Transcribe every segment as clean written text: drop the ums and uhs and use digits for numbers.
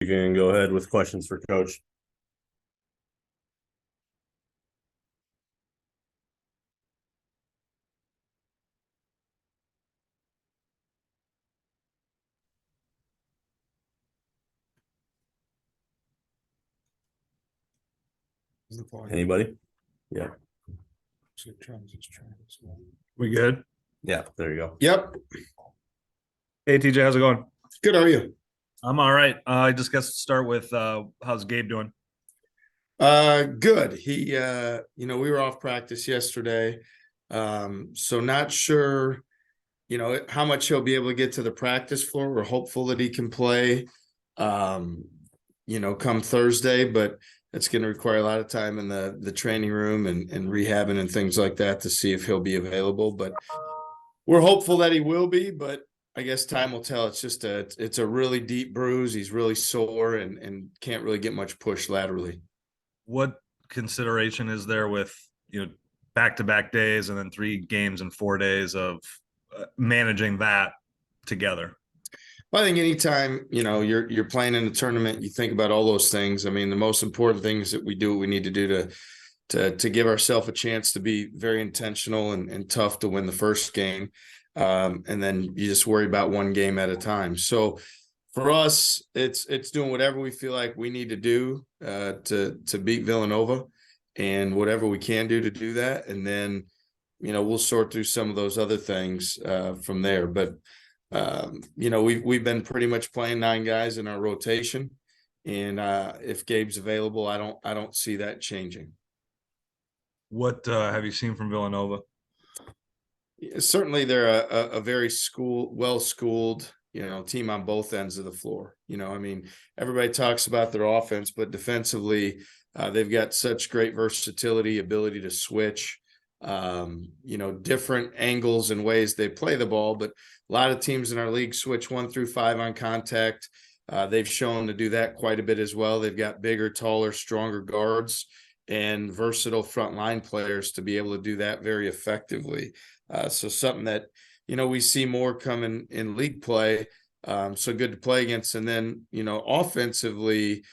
You can go ahead with questions for Coach. Anybody? Yeah. We good? Yeah, there you go. Yep. Hey TJ, how's it going? Good. How are you? I'm all right. I just guess start with how's Gabe doing? Good. He we were off practice yesterday. So not sure, how much he'll be able to get to the practice floor. We're hopeful that he can play come Thursday, but it's going to require a lot of time in the training room and rehabbing and things like that to see if he'll be available. But we're hopeful that he will be, but I guess time will tell. It's a really deep bruise. He's really sore and can't really get much push laterally. What consideration is there with back-to-back days and then 3 games in 4 days of managing that together? Well, I think anytime you're playing in a tournament, you think about all those things. I mean, the most important things that we do what we need to do to give ourselves a chance to be very intentional and tough to win the first game, and then you just worry about one game at a time. So for us, it's doing whatever we feel like we need to do to beat Villanova, and whatever we can do to do that, and then we'll sort through some of those other things from there. But we've been pretty much playing 9 guys in our rotation, and if Gabe's available, I don't see that changing. What have you seen from Villanova? Certainly, they're a very well-schooled, team on both ends of the floor. I mean, everybody talks about their offense, but defensively, they've got such great versatility, ability to switch, different angles and ways they play the ball. But a lot of teams in our league switch 1 through 5 on contact. They've shown to do that quite a bit as well. They've got bigger, taller, stronger guards and versatile front line players to be able to do that very effectively. So something that, we see more coming in league play. So good to play against. And then, offensively,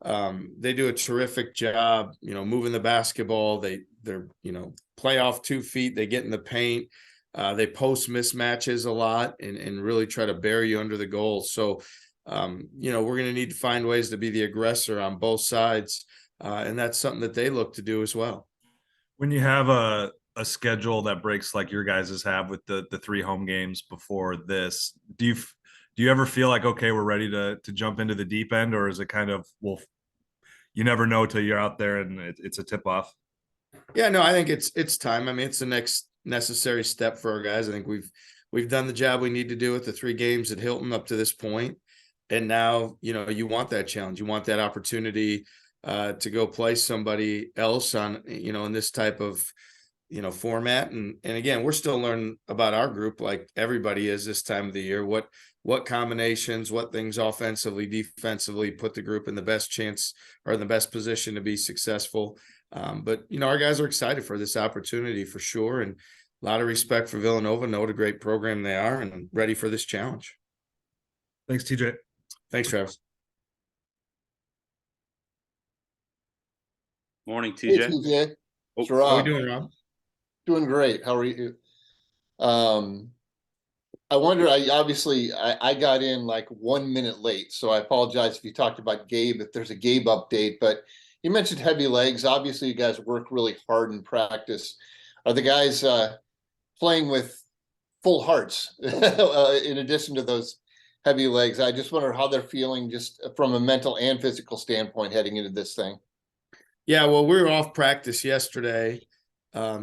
they do a terrific job, moving the basketball. They're play off 2 feet. They get in the paint. They post mismatches a lot and really try to bury you under the goal. So, we're going to need to find ways to be the aggressor on both sides. And that's something that they look to do as well. When you have a schedule that breaks like your guys' have with the 3 home games before this, do you ever feel like, okay, we're ready to jump into the deep end, or is it kind of, well, you never know till you're out there and it's a tip off? Yeah, no, I think it's time. I mean, it's the next necessary step for our guys. I think we've done the job we need to do with the 3 games at Hilton up to this point. And now, you want that challenge. You want that opportunity to go play somebody else on, in this type of, format. And again, we're still learning about our group like everybody is this time of the year. What combinations, what things offensively, defensively put the group in the best chance or in the best position to be successful. But, our guys are excited for this opportunity for sure. And a lot of respect for Villanova, know what a great program they are, and ready for this challenge. Thanks, TJ. Thanks, Travis. Morning, TJ. Hey, TJ. It's How Rob. we doing, Rob? Doing great. How are you? I wonder, I got in like 1 minute late, so I apologize if you talked about Gabe, if there's a Gabe update, but you mentioned heavy legs. Obviously, you guys work really hard in practice. Are the guys playing with full hearts in addition to those heavy legs? I just wonder how they're feeling just from a mental and physical standpoint heading into this thing. Yeah, well, we were off practice yesterday.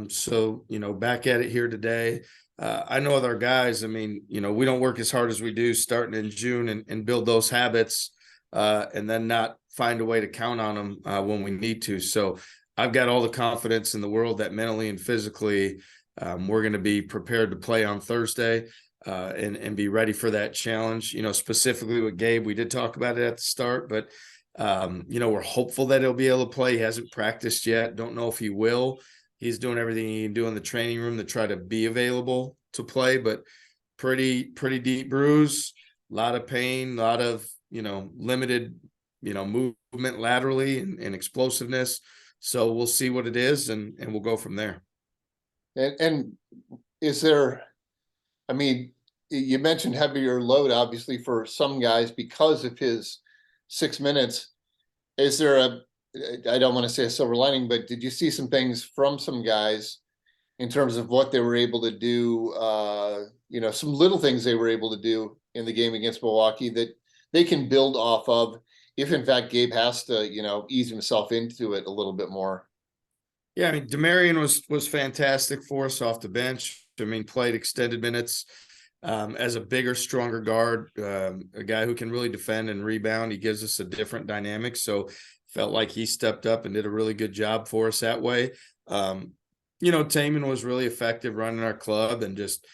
So, back at it here today. I know with our guys, I mean, we don't work as hard as we do starting in June and build those habits and then not find a way to count on them when we need to. So I've got all the confidence in the world that mentally and physically we're going to be prepared to play on Thursday and be ready for that challenge. Specifically with Gabe, we did talk about it at the start, but we're hopeful that he'll be able to play. He hasn't practiced yet. Don't know if he will. He's doing everything he can do in the training room to try to be available to play, but pretty deep bruise, a lot of pain, a lot of, limited movement laterally and explosiveness. So we'll see what it is, and we'll go from there. And is there, I mean, you mentioned heavier load, obviously, for some guys because of his 6 minutes. Is there I don't want to say a silver lining, but did you see some things from some guys in terms of what they were able to do, some little things they were able to do in the game against Milwaukee that they can build off of if in fact Gabe has to, ease himself into it a little bit more? Yeah, I mean, Demarion was fantastic for us off the bench. I mean, played extended minutes as a bigger, stronger guard, a guy who can really defend and rebound. He gives us a different dynamic. So felt like he stepped up and did a really good job for us that way. Taman was really effective running our club and just,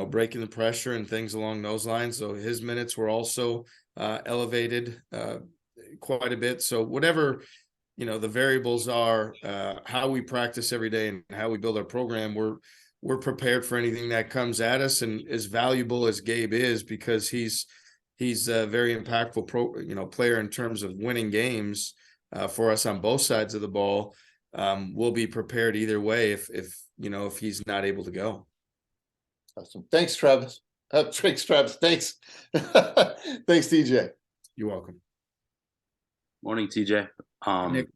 breaking the pressure and things along those lines. So his minutes were also elevated quite a bit. So whatever, the variables are, how we practice every day and how we build our program, we're prepared for anything that comes at us. And as valuable as Gabe is, because he's a very impactful player in terms of winning games for us on both sides of the ball. We'll be prepared either way if he's not able to go. Awesome. Thanks, Travis. Thanks, Travis. Thanks. Thanks, TJ. You're welcome. Morning, TJ. Nick.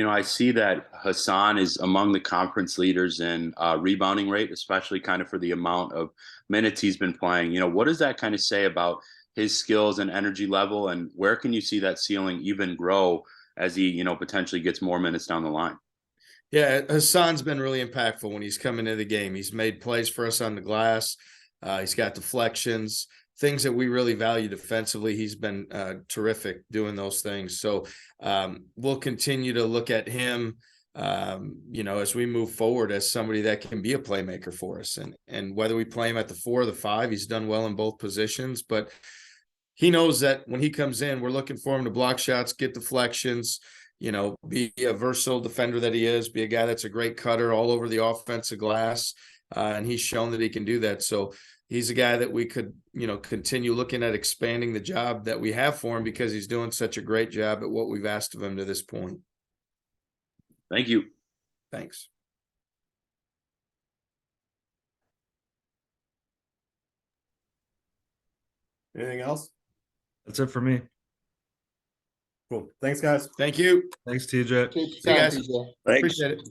I see that Hassan is among the conference leaders in rebounding rate, especially kind of for the amount of minutes he's been playing. What does that kind of say about his skills and energy level, and where can you see that ceiling even grow as he, potentially gets more minutes down the line? Yeah, Hassan's been really impactful when he's come into the game. He's made plays for us on the glass. He's got deflections, things that we really value defensively. He's been terrific doing those things. So we'll continue to look at him, as we move forward as somebody that can be a playmaker for us. And whether we play him at the 4 or the 5, he's done well in both positions. But he knows that when he comes in, we're looking for him to block shots, get deflections, be a versatile defender that he is, be a guy that's a great cutter all over the offensive glass. And he's shown that he can do that. So he's a guy that we could, continue looking at expanding the job that we have for him because he's doing such a great job at what we've asked of him to this point. Thank you. Thanks. Anything else? That's it for me. Cool. Thanks, guys. Thank you. Thanks, TJ. Take See you your time, guys. TJ. Thanks. Appreciate it.